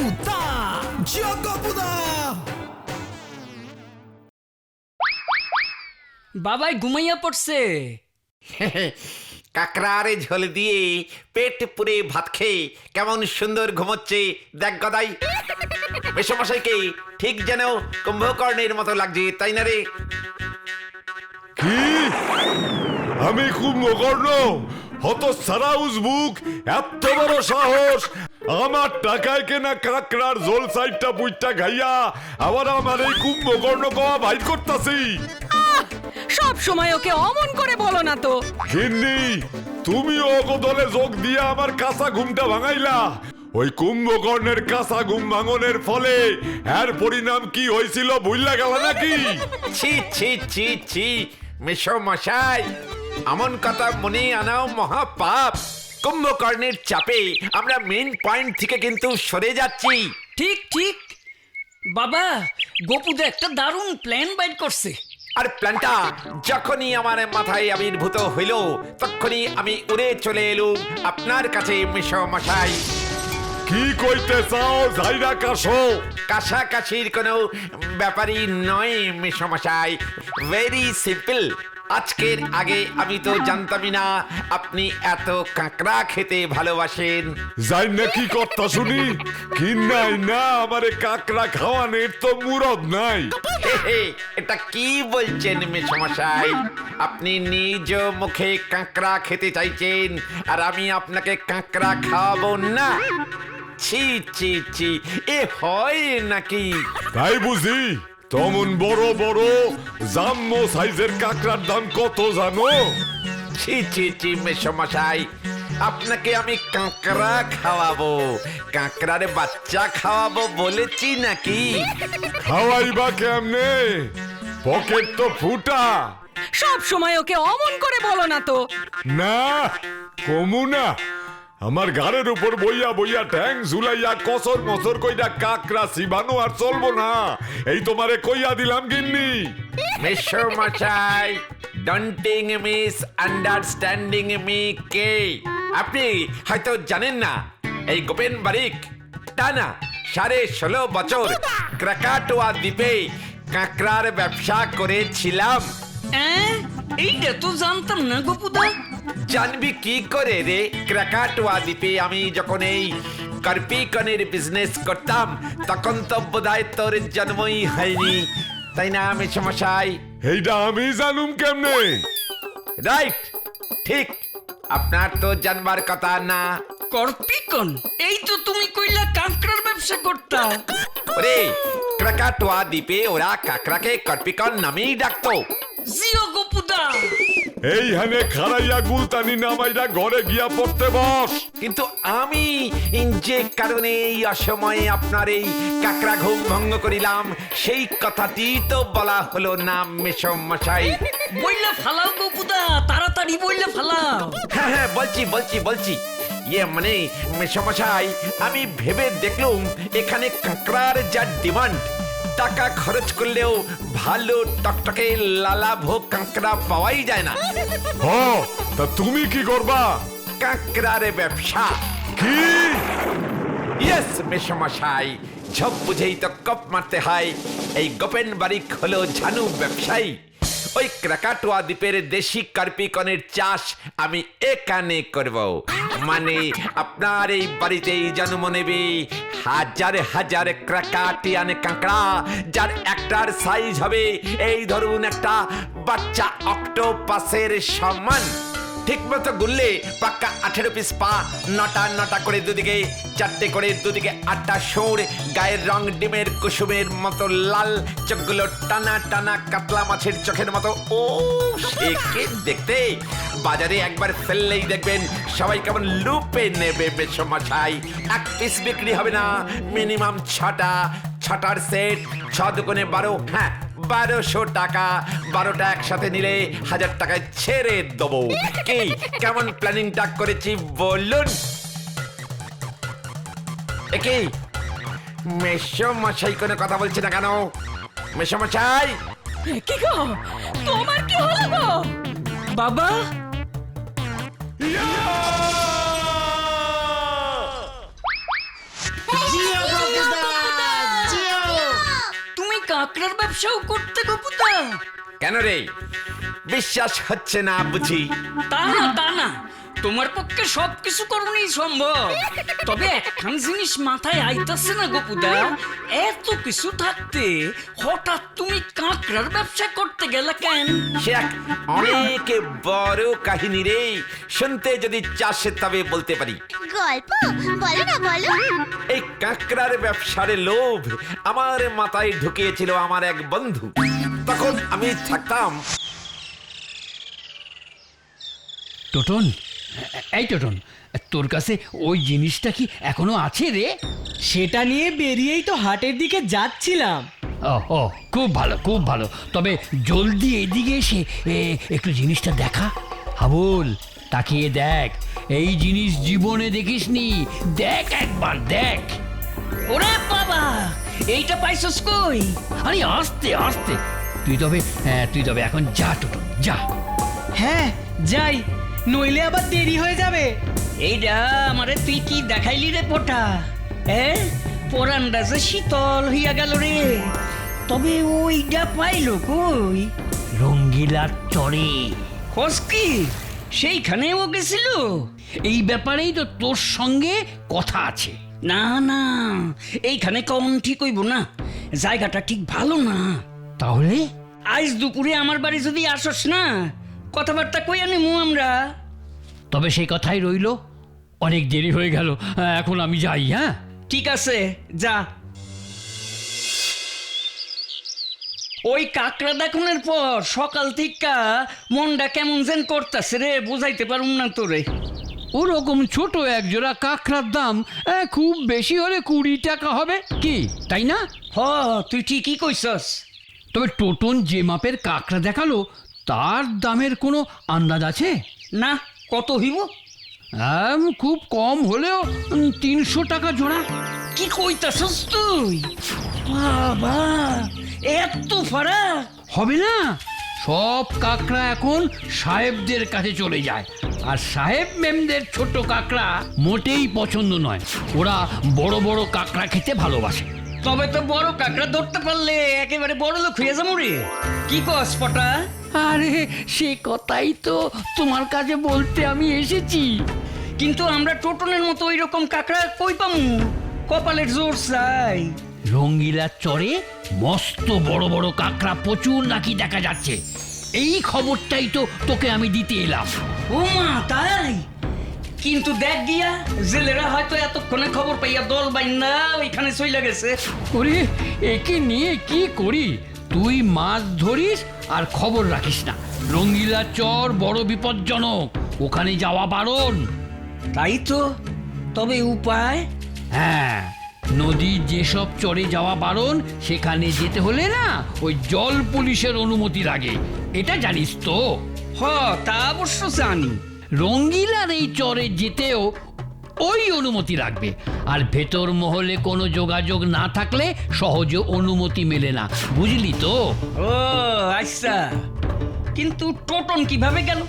গপুদা গপুদা। বাবাই ঘুমাইয়া পড়ছে। কাকড়ারে ঝোল দিয়ে পেট পুরে ভাত খেয়ে কেমন সুন্দর ঘুমোচ্ছে দেখ গদাই। মেশমশাইকে ঠিক যেন কুম্ভকর্ণের মতো লাগছে, তাই না রে? কি আমি কুম্ভকর্ণ? হতচ্ছাড়া উজবুক, এত বড় সাহস! আমার টাকায় কেনা কাকড়ার ঝোল সাইডটা পুইটটা খাইয়া আবার আমার এই কুম্ভকর্ণ কওয়া বাইর করতাছি। সব সময় ওকে অমন করে বলো না তো। গিন্নি, তুমিও ওগো দলে যোগ দিয়ে আমার কাঁচা ঘুমটা ভাঙাইলা। ওই কুম্ভকর্ণের কাঁচা ঘুম ভাঙনের ফলে এর পরিণাম কি হয়েছিল ভুললা গেল নাকি? ছি ছি ছি ছি মেশমশাই, এমন কথা মনে আনাও মহাপাপ। কুম্ভকর্ণের চাপে আমরা মেন পয়েন্ট থেকে কিন্তু সরে যাচ্ছি। ঠিক ঠিক বাবা, গপুদা একটা দারুণ প্ল্যান বাইর করছে। আর প্ল্যানটা যখনই আমার মাথায় আবির্ভূত হইল তখনই আমি উড়ে চলে এলুম আপনার কাছে মেশমশাই। কি কইতে চাও যাইরা কাশো? কাছাকাছির কোনো ব্যাপারই নয় মেশমশাই, ভেরি সিম্পল। আজকের আগে আমি তো জানতামই না আপনি এত কাঁকড়া খেতে ভালোবাসেন। যাই না কি কথা শুনি? কি নাই না আমারে কাকড়া খাওয়ানোর তো মুরদ নাই। হে হে, এটা কি বলছেন মেশমশাই? আপনি নিজ মুখে কাঁকড়া খেতে চাইছেন আর আমি আপনাকে কাঁকড়া খাওয়াবো না? ছি ছি ছি, এ হয় নাকি? তাই বুঝি? তেমন বড় বড় জাম্মো সাইজের কাকড়ার দাম কত জানো? ছি ছি ছি মেশমশাই, আপনাকে আমি কাঁকড়া খাওয়াবো, কাঁকড়ার বাচ্চা খাওয়াবো বলেছি নাকি? খাওয়াইবা কেমনে? পকেট তো ফুটা। সব সময় ওকে অমন করে বলো না তো। না কমু না, আমার ঘাড়ের উপর বইয়া বইয়া ঠ্যাং ঝুলাইয়া কসর মসর কইরা কাকড়া চিবানো আর চলবো না, এই তোমারে কইয়া দিলাম গিন্নি। মেশমশাই, ডন্টিং মিস আন্ডারস্ট্যান্ডিং মি কে? আপনি হয়তো জানেন না, এই গোপেন বারিক টানা 16.5 বছর ক্রাকাটোয়া দ্বীপে কাঁকড়ার ব্যবসা করেছিলাম। এইটা তো জানতাম না গপুদা। জানবি কি করে রে? ক্রাকাটোয়া দ্বীপে আমি যখন এই কার্পিকনের বিজনেস করতাম তখন তো বোধহয় তোর জন্মই হয়নি, তাই না মেশমশাই? এইটা আমি জানুম কেমনে? রাইট, ঠিক। আপনার তো জানবার কথা না। কর্পিকন, এই তো তুমি কইলা কাঁকড়ার ব্যবসা করতা। ওরে, ক্রাকাটোয়া দ্বীপে ওরা কাকড়াকে কর্পিকন নামেই ডাকতো। জিও গপুদা। এই হানে খারাইয়া গুলতানি নামাইরা ঘরে গিয়া পড়তে বস। কিন্তু আমি যে কারণে এই অসময়ে আপনার এই কাকড়া ঘুম ভঙ্গ করিলাম সেই কথাটি তো বলা হলো না মেশমশাই। বইলা ফালাও গপুদা, তাড়াতাড়ি বইলা ফালাও। হ্যাঁ হ্যাঁ, বলছি বলছি বলছি ইয়ে মানে মেশমশাই, আমি ভেবে দেখলুম এখানে কাঁকড়ার যা ডিমান্ড, টাকা খরচ করলেও ভালো টকটকে লালাভোগ কাঁকড়া পাওয়াই যায় না। হ, তা তুমি কি করবা? কাঁকড়ার ব্যবসা। কি? ইয়েস মেশমশাই, ঝপ বুঝেই তো কপ মারতে হয়। এই গোপেন বারিক হলো ঝানু ব্যবসায়ী। ওই ক্রাকাটোয়া দ্বীপের দেশি কার্পিকনের চাষ আমি এখানে করব। মানে আপনার এই বাড়িতেই জন্ম নেবে হাজার হাজার ক্রাকাটিয়ান কাঁকড়া, যার একটার সাইজ হবে এই ধরুন একটা বাচ্চা অক্টোপাসের সমান। ঠিক মতো গুললে পাক্কা 18 পিস পা, নটা নটা করে দুদিকে, 4টে করে দুদিকে 8টা সুর, গায়ের রং ডিমের কুসুমের মতো লাল, চোখগুলো টানা টানা কাতলা মাছের চোখের মতো। ও সে কি দেখতে! বাজারে একবার ফেললেই দেখবেন সবাই কেমন লুপে নেবে মেশমশাই। 1 পিস বিক্রি হবে না, মিনিমাম 6টার সেট, 6 দুগুণে 12, হ্যাঁ 1200 টাকা। 12টা একসাথে নিলে 1000 টাকায় ছেড়ে দেবো। কি কেমন প্ল্যানিংটা করেছি বলুন? একই মেশমশাই কোনো কথা বলছে না কেন? মেশমশাই, কি গো, তোমার কি হলো গো? বাবা, ইয়া! কাঁকড়ার ব্যবসাও করতে গোপুদা? কেন রে, বিশ্বাস হচ্ছে না বুঝি? তা না তোমার পক্ষে সবকিছু করুনই সম্ভব, তবে একখান জিনিস মাথায় আইতাছে না গোপুদা, এত কিছু থাকতে হঠাৎ তুমি কাঁকড়ার ব্যবসা করতে গেলে কেন? সে এক অনেক বড় কাহিনী রে, শুনতে যদি চাষে তবে বলতে পারি। গল্প বলো না, বলো। এই কাঁকড়ার ব্যবসার লোভ আমার মাথায় ঢুকিয়েছিল আমার এক বন্ধু। তখন আমি থাকতাম। টোটন, এই টোটন, তোর কাছে ওই জিনিসটা কি এখনো আছে রে? সেটা নিয়ে বেরিয়েই তো হাটের দিকে যাচ্ছিলাম। ও খুব ভালো, খুব ভালো। তবে জলদি এদিকে এসে একটু জিনিসটা দেখা। হাবুল, তাকিয়ে দেখ, এই জিনিস জীবনে দেখিসনি, দেখ একবার দেখ। ওরে বাবা, এইটা পাইছস কই? আরে আস্তে আস্তে, তুই তবে এখন যা টোটন, যা। হ্যাঁ যাই, নইলে আবার দেরি হয়ে যাবে। এইটা আমারে তুই কি দেখাইলি রে পোটা? পরানটা যে শীতল হইয়া গেল রে। তবে ওইটা পাইলো কই? রঙ্গিলার চরে। খোঁজ কি সেইখানেও গেছিল? এই ব্যাপারেই তো তোর সঙ্গে কথা আছে। না এইখানে কম ঠিক হইব না, জায়গাটা ঠিক ভালো না। তাহলে আজ দুপুরে আমার বাড়ি যদি আসস না, কথাবার্তা কই আনিমু আমরা। তবে সেই কথাই রইলো, অনেক দেরি হয়ে গেল, এখন আমি যাই। হ্যাঁ ঠিক আছে, যা। ওই কাকড়া দেখানোর পর সকাল থেকে মনটা কেমন যেন করতেছে রে, বুঝাইতে পারুম না তোরে। ওরকম ছোট এক জোড়া কাঁকড়ার দাম খুব বেশি হলে 20 টাকা হবে, কি তাই না? তুই ঠিকই কইছস। তবে টোটন যে মাপের কাঁকড়া দেখালো, তার দামের কোনো আন্দাজ আছে? না, কত হইব? খুব কম হলেও 300 টাকা জোড়া। কি কইতাছস তুই? বাবা, এত ফারাক হবে না? সব কাঁকড়া এখন সাহেবদের কাছে চলে যায়, আর সাহেব মেমদের ছোট কাঁকড়া মোটেই পছন্দ নয়। ওরা বড় বড় কাঁকড়া খেতে ভালোবাসে। তবে তো বড় কাকড়া ধরতে পারলে একেবারে বড় লোক হইয়া যাবো রে। কি কস পটা? আরে সে কথাই তো তোমার কাছে বলতে আমি এসেছি। কিন্তু আমরা টোটনের মতো ওই রকম কাকড়া কই পামু? কপালের জোর চাই। রঙ্গিলার চরে মস্ত বড় বড় কাঁকড়া প্রচুর নাকি দেখা যাচ্ছে। এই খবরটাই তো তোকে আমি দিতে এলাম। ও মা, তাই? কিন্তু দেখ গিয়া, জেলেরা হয়তো এতক্ষণে খবর পাইয়া দল বাইন্দা ওইখানে চইলা গেছে। ওরে, একে নিয়ে কি করি? তুই মাছ ধরিস আর খবর রাখিস না। রঙ্গিলা চর বড় বিপজ্জনক, ওখানে যাওয়া বারণ। তাই তো, তবে উপায়? হ্যাঁ, নদীর যেসব চরে যাওয়া বারণ, সেখানে যেতে হলে না ওই জল পুলিশের অনুমতি লাগে, এটা জানিস তো? তা অবশ্য জানি। রঙ্গিলার এই চরে যেতেও ওই অনুমতি লাগবে, আর ভেতর মহলে কোনো যোগাযোগ না থাকলে সহজে অনুমতি মেলে না, বুঝলি তো? ও আচ্ছা, কিন্তু টোটন কিভাবে গেল?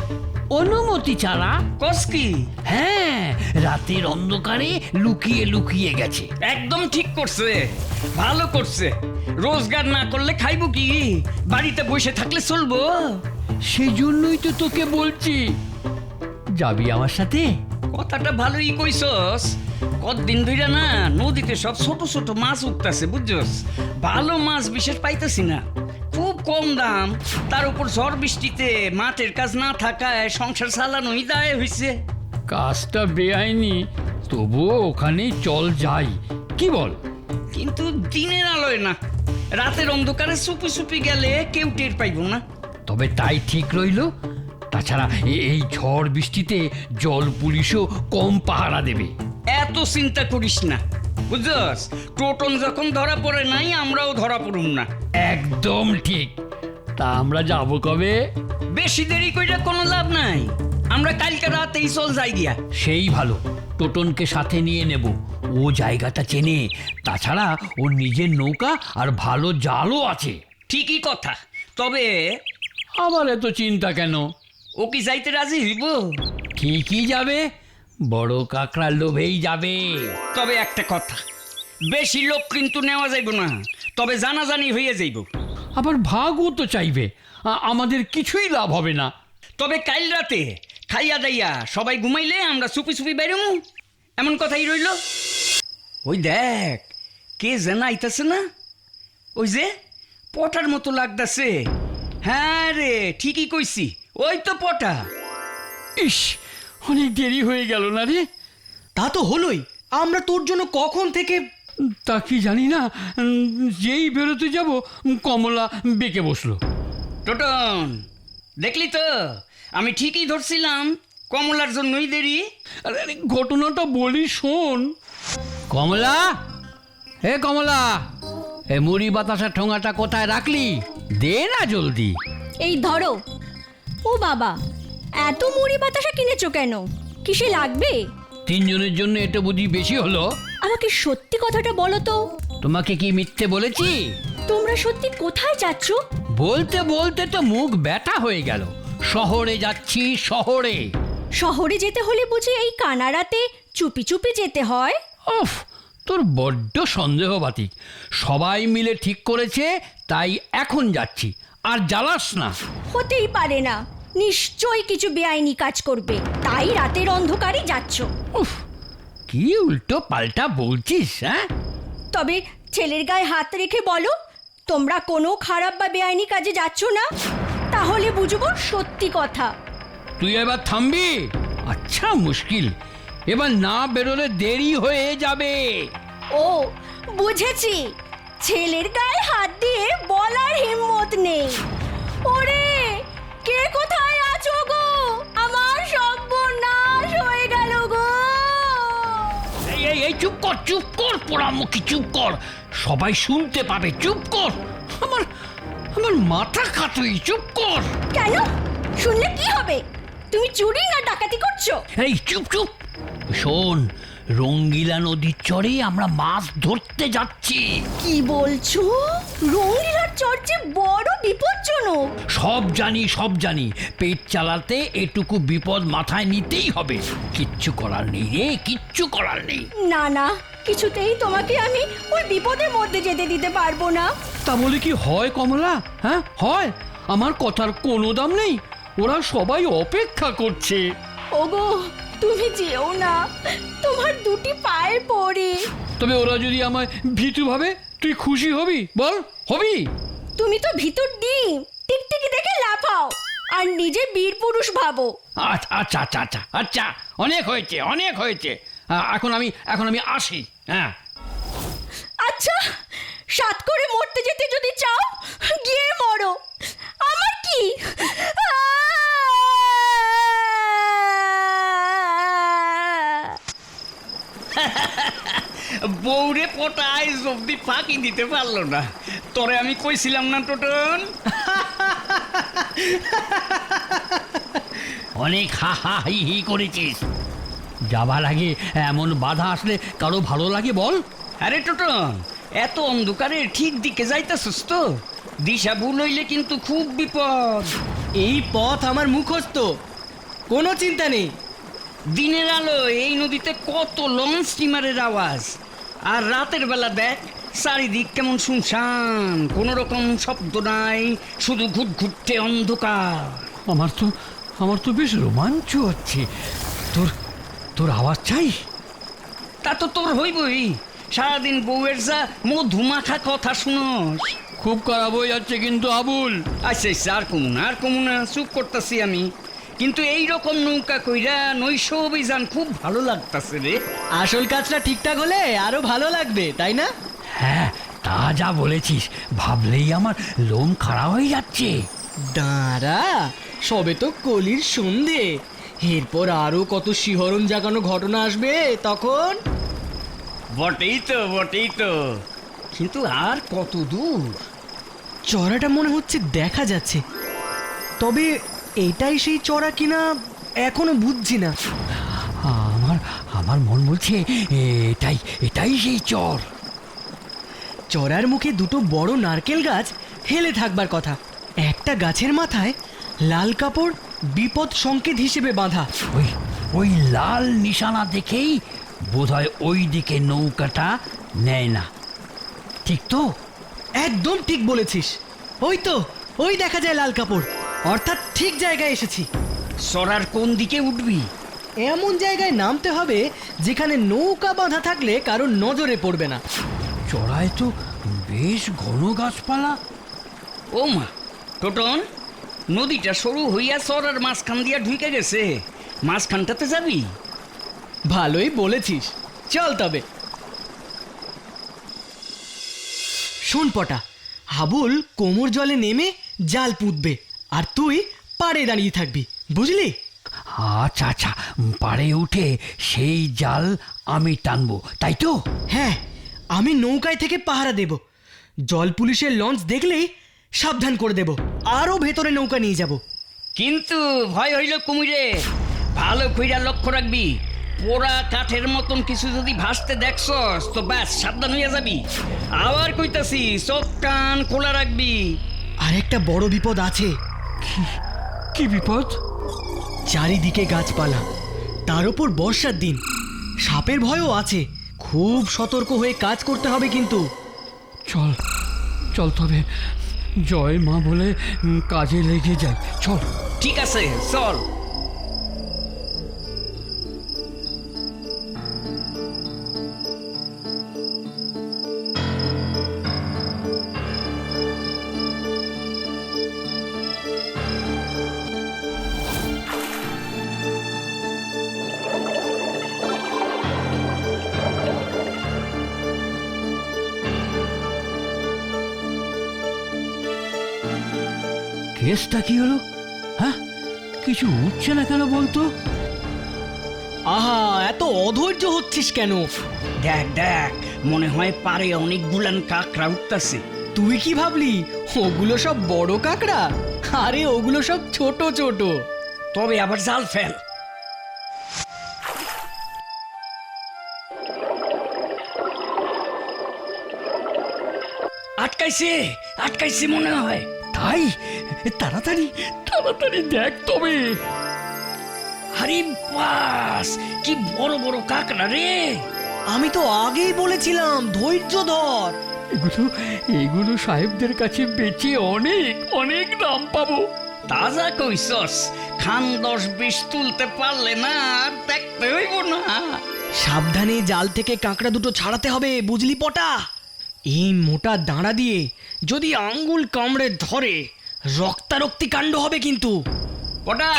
অনুমতি ছাড়া। কস কি? হ্যাঁ, রাতের অন্ধকারে লুকিয়ে লুকিয়ে গেছে। একদম ঠিক করছে, ভালো করছে। রোজগার না করলে খাইব কি? বাড়িতে বসে থাকলে চলবো? সেই জন্যই তো তোকে বলছি, যাবি আমার সাথে? কথাটা ভালোই কইছস। কতদিন ধইরা না নদীতে সব ছোট ছোট মাছ উঠতেছে, বুঝছস? ভালো মাছ বিশেষ পাইতেছি না, খুব কম দাম। তার উপর ঝড় বৃষ্টিতে মাঠের কাজ না থাকায় সংসার চালানোই দায় হইছে। কাজটা বেআইনি, তবুও ওখানেই চল যাই, কি বল? কিন্তু দিনের আলোয় না, রাতের অন্ধকারে চুপি চুপি গেলে কেউ টের পাইব না। তবে তাই ঠিক রইল। তাছাড়া এই ঝড় বৃষ্টিতে জল পুলিশও কম পাহারা দেবে। এত চিন্তা করিস না, বুঝছস? টোটন যখন ধরা পড়ে নাই, আমরাও ধরা পড়ুম না। একদম ঠিক। তা আমরা যাবো কবে? বেশি দেরি কইরা কোনো লাভ নাই, আমরা কালকে রাতেই চল যাই গিয়া। সেই ভালো, টোটনকে সাথে নিয়ে নেব, ও জায়গাটা চেনে। তাছাড়া ওর নিজের নৌকা আর ভালো জালও আছে। ঠিকই কথা, তবে আবার এত চিন্তা কেন? ও কি যাইতে রাজি হইব? ঠিকই যাবে, বড় কাকড়ার লোভেই যাবে। তবে একটা কথা, বেশি লোক কিন্তু নেওয়া যাইব না। তবে জানাজানি হয়ে যাইব। আবার ভাগও তো চাইবে, আমাদের কিছুই লাভ হবে না। তবে কাল রাতে খাইয়া দাইয়া সবাই ঘুমাইলে আমরা চুপি চুপি বেরোমু, এমন কথাই রইল। ওই দেখ কে যেন আইতাছে না, ওই যে পটার মতো লাগতাছে। হ্যাঁ রে, ঠিকই কইছি, ওই তো পটা। ইস, অনেক দেরি হয়ে গেল না রে। তা তো হলোই, আমরা তোর জন্য কখন থেকে। তা কি জানি না, যেই বেরোতে যাব কমলা বেঁকে বসলো। টোটন, দেখলি তো আমি ঠিকই ধরছিলাম, কমলার জন্যই দেরি। আরে ঘটনাটা বলি শোন। কমলা, হে কমলা, এ মুড়ি বাতাসা ঠোঙাটা কোথায় রাখলি? দে না জলদি। এই ধরো। ও বাবা, এত মুড়ি বাতাসা কিনেছো কেন? কিসে লাগবে? তিনজনের জন্য এটা বুঝি বেশি হলো? আমাকে সত্যি কথাটা বলো তো। তোমাকে কি মিথ্যে বলেছি? তোমরা সত্যি কোথায় যাচ্ছ? বলতে বলতে তো মুখ ব্যথা হয়ে গেল। শহরে যাচ্ছি, শহরে। শহরে যেতে হলে বুঝি এই কানারাতে চুপি চুপি যেতে হয়? উফ, তোর বড্ড সন্দেহবাতিক। সবাই মিলে ঠিক করেছে, তাই এখন যাচ্ছি। আর জ্বালাস না। হতেই পারে না, নিশ্চয়ই কিছু বেআইনি কাজ করবে, তাই রাতের অন্ধকারে যাচ্ছ। উফ, কি উল্টো পাল্টা বলছিস, হ্যাঁ? তবে ছেলের গায়ে হাত রেখে বলো, তোমরা কোনো খারাপ বা বেআইনি কাজে যাচ্ছ না, তাহলে বুঝবো সত্যি কথা। তুই এবার থামবি? আচ্ছা, মুশকিল। এবার না বেরোলে দেরি হয়ে যাবে। ও বুঝেছি, ছেলের গায়ে হাত দিয়ে বলার হিম্মত নেই। ওরে, কে কোথায় আছো গো? আমার সর্বনাশ হয়ে গেল গো। এই এই এই, চুপ কর, চুপ কর পোড়ামুখী, চুপ কর। সবাই শুনতে পাবে, চুপ কর। আমার আমার মাথা খাতুই, চুপ কর। কেন? শুনলে কি হবে? তুমি চুরি না ডাকাতি করছো? এই চুপ চুপ। শোন, রঙ্গিলা নদীর চরে আমরা মাছ ধরতে যাচ্ছি। কি বলছো? রঙ্গিলার চর্চে বড় বিপজ্জনক। সব জানি, সব জানি। পেট চালাতে এটুকু বিপদ মাথায় নিতেই হবে। কিচ্ছু করার নেই রে, কিচ্ছু করার নেই। না না, কিছুতেই তোমাকে আমি ওই বিপদের মধ্যে যেতে দিতে পারবো না। তা বলে কি হয় কমলা? হ্যাঁ হয়? আমার কথার কোনো দাম নেই। ওরা সবাই অপেক্ষা করছে। ওগো, তুমি যেও না, তোমার দুটি পায়ে পড়ি। তবে ওরা যদি আমায় ভীতু ভাবে, তুই খুশি হবি? বল, হবি? তুমি তো ভিতর ডিম, টিকটিকি দেখে লাফাও আর নিজে বীর পুরুষ ভাবো। আচ্ছা আচ্ছা আচ্ছা আচ্ছা আচ্ছা, অনেক হয়েছে, অনেক হয়েছে। এখন আমি আসি। হ্যাঁ আচ্ছা, সাত করে মরতে যেতে যদি চাও, গিয়ে মরো, আমার কি। বউরে পটা আইজ অব্দি ফাঁকি দিতে পারলো না। তোরে আমি কইছিলাম না টোটন? অনেক হা হা হি হি করেছিস। যাবার আগে এমন বাধা আসলে কারো ভালো লাগে বল? আরে টোটন, এত অন্ধকারে ঠিক দিকে যাইতাছিস তো? দিশা ভুল হইলে কিন্তু খুব বিপদ। এই পথ আমার মুখস্থ, কোনো চিন্তা নেই। দিনের আলো এই নদীতে কত লঞ্চ স্টিমারের আওয়াজ, আর রাতের বেলা দেখ চারিদিক কেমন শুনশান, কোনো রকম শব্দ নাই, শুধু ঘুটঘুটে অন্ধকার। আমার তো বেশ রোমাঞ্চ হচ্ছে। তোর আওয়াজ চাই? তা তো তোর হইবই, সারাদিন বউয়ের যা মধুমাখা কথা শুনোস। খুব খারাপ হয়ে যাচ্ছে কিন্তু আবুল। আচ্ছা আচ্ছা, আর কমুনা, চুপ করতেছি আমি। কিন্তু এই রকম নৌকা কইরা নৈশ অভিযান খুব ভালো লাগতাছে রে। আসল কাজটা ঠিকঠাক হলে আরো ভালো লাগবে, তাই না? হ্যাঁ, তা যা বলেছিস, ভাবলেই আমার লোম খাড়া হয়ে যাচ্ছে। দাঁড়া, সবে তো কলির সন্ধে, এরপর আরো কত শিহরণ জাগানো ঘটনা আসবে তখন। বটেই তো, কিন্তু আর কত দূর? চড়াটা মনে হচ্ছে দেখা যাচ্ছে, তবে এটাই সেই চড়া কিনা এখনো বুঝছি না। আমার মন বলছে এটাই সেই চর। চড়ার মুখে দুটো বড় নারকেল গাছ হেলে থাকবার কথা। একটা গাছের মাথায় লাল কাপড় বিপদ সংকেত হিসেবে বাঁধা। ওই লাল নিশানা দেখেই বোধহয় ওই দিকে নৌকাটা নেয় না। ঠিক তো? একদম ঠিক বলেছিস। ওই তো, ওই দেখা যায় লাল কাপড়, অর্থাৎ ঠিক জায়গায় এসেছি। সরার কোন দিকে উঠবি? এমন জায়গায় নামতে হবে যেখানে নৌকা বাঁধা থাকলে কারোর নজরে পড়বে না। চড়ায় তো বেশ ঘন গাছপালা। ও মা, টোটন, নদীটা সরু হইয়া সরার মাঝখান দিয়া ঢুকে গেছে। মাঝখানটাতে যাবি? ভালোই বলেছিস, চল তবে। শোন পটা, হাবুল কোমর জলে নেমে জাল পুঁতবে, আর তুই পাড়ে দাঁড়িয়ে থাকবি, বুঝলি? আচ্ছা আচ্ছা, পাড়ে উঠে সেই জাল আমি টানবো, তাই তো? হ্যাঁ, আমি নৌকায় থেকে পাহারা দেব। জল পুলিশের লঞ্চ দেখলেই সাবধান করে দেব, আরও ভেতরে নৌকা নিয়ে যাব। কিন্তু ভয় হইল কুমিরে, ভালো কইরা লক্ষ্য রাখবি। পোড়া কাঠের মতন কিছু যদি ভাসতে দেখছস তো ব্যাস সাবধান হইয়া যাবি। আবার কইতাছি, চোখ কান খোলা রাখবি। আর একটা বড় বিপদ আছে। কি বিপদ? চারিদিকে গাছপালা, তার উপর বর্ষার দিন, সাপের ভয়ও আছে। খুব সতর্ক হয়ে কাজ করতে হবে কিন্তু। চল চল তবে, জয় মা বলে কাজে লেগে যাই, চল। ঠিক আছে, চল। কেসটা কি হলো? হ্যাঁ, কিছু উঠছে না কেন বলতো? আহা, এত অধৈর্য হচ্ছিস কেন? দেখ দেখ, মনে হয় পারে অনেক গুলান কাকড়া উঠতাছে। তুই কি ভাবলি ওগুলো সব বড় কাকড়া? আরে ওগুলো সব ছোট ছোট। তবে আবার জাল ফেল। আটকাইছে, আটকাইছে মনে হয়। তাই? তাড়াতাড়ি তাড়াতাড়ি দেখ তবে। আরে বাস, কি বড় বড় কাকড়া রে! আমি তো আগেই বলেছিলাম ধৈর্য ধর। এগুলো এগুলো সাহেবদের কাছে বেচে অনেক অনেক দাম পাবো। তাজা কইছস, খান 10-20 তুলতে পারলে না আর দেখতে হইব না। সাবধানে জাল থেকে কাঁকড়া দুটো ছাড়াতে হবে, বুঝলি পটা? এই মোটা দাঁড়া দিয়ে যদি আঙ্গুল কামড়ে ধরে রক্তারক্তি কাণ্ড হবে কিন্তু। ওটা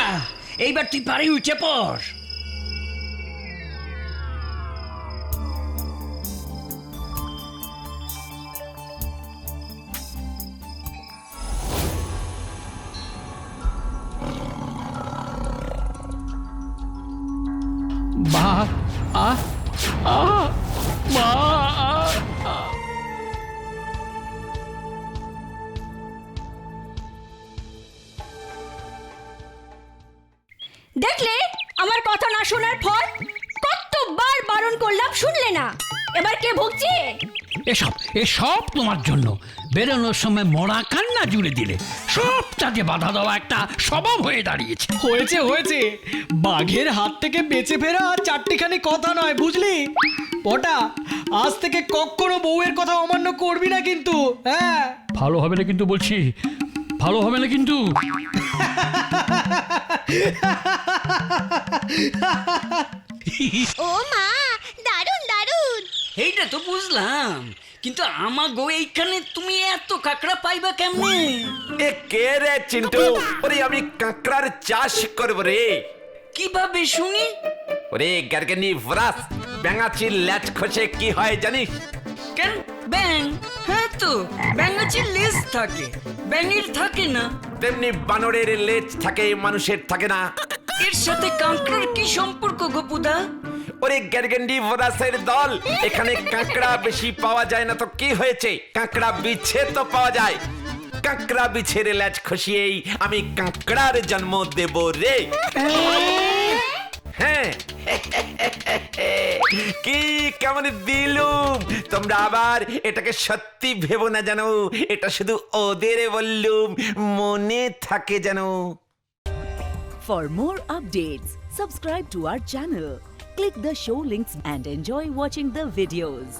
এইবার তুই পারি উঠে পড়। মা, আ আ মা, আ। দেখলে আমার কথা না শোনার ফল? কতবার বারণ করলাম, শুনলে না। এবার কে ভুগছে? এসব এসব তোমার জন্য। বেরোনোর সময় মরা কান্না জুড়ে দিলে, সবটা যে বাধা দেওয়া একটা স্বভাব হয়ে দাঁড়িয়েছে। হয়েছে হয়েছে, বাঘের হাত থেকে বেঁচে ফেরা আর চারটিখানি কথা নয়, বুঝলি পটা? আজ থেকে কখনো বউয়ের কথা অমান্য করবি না কিন্তু। হ্যাঁ, ভালো হবে না কিন্তু বলছি, ভালো হবে না কিন্তু। ও মা, দারুণ দারুণ। এইটা তো বুঝলাম, কিন্তু আমাগো এইখানে তুমি এত কাকড়া পাইবা কেমনে? এ কে রে চিন্টু? ওরে আমি কাঁকড়ার চাষ করব রে। কিভাবে শুনি? ওরে গার্গেনি ভরাস, ব্যাঙাচির ল্যাচ খসে কি হয় জানিস? কেন ব্যাং? হ্যাঁ তো, ব্যাঙাচির লেজ থাকে, ব্যাঙের থাকে না। তেমনি বানরের লেজ থাকে, মানুষের থাকে না। এর সাথে কাঁকড়ার কি সম্পর্ক গোপুদা? ওরে গ্যারগেন্ডি ভরাসের দল, এখানে কাঁকড়া বেশি পাওয়া যায় না তো কি হয়েছে? কাঁকড়া বিছে তো পাওয়া যায়। কাঁকড়া বিছের ল্যাচ খসিয়েই আমি কাঁকড়ার জন্ম দেব রে। হ্যাঁ, কি কেমন দিলুম? তোমরা আবার এটাকে সত্যি ভেবো না জানো, এটা শুধু ওদের বললুম, মনে থাকে জানো। For more updates, subscribe to our channel, click the show links and enjoy watching the videos.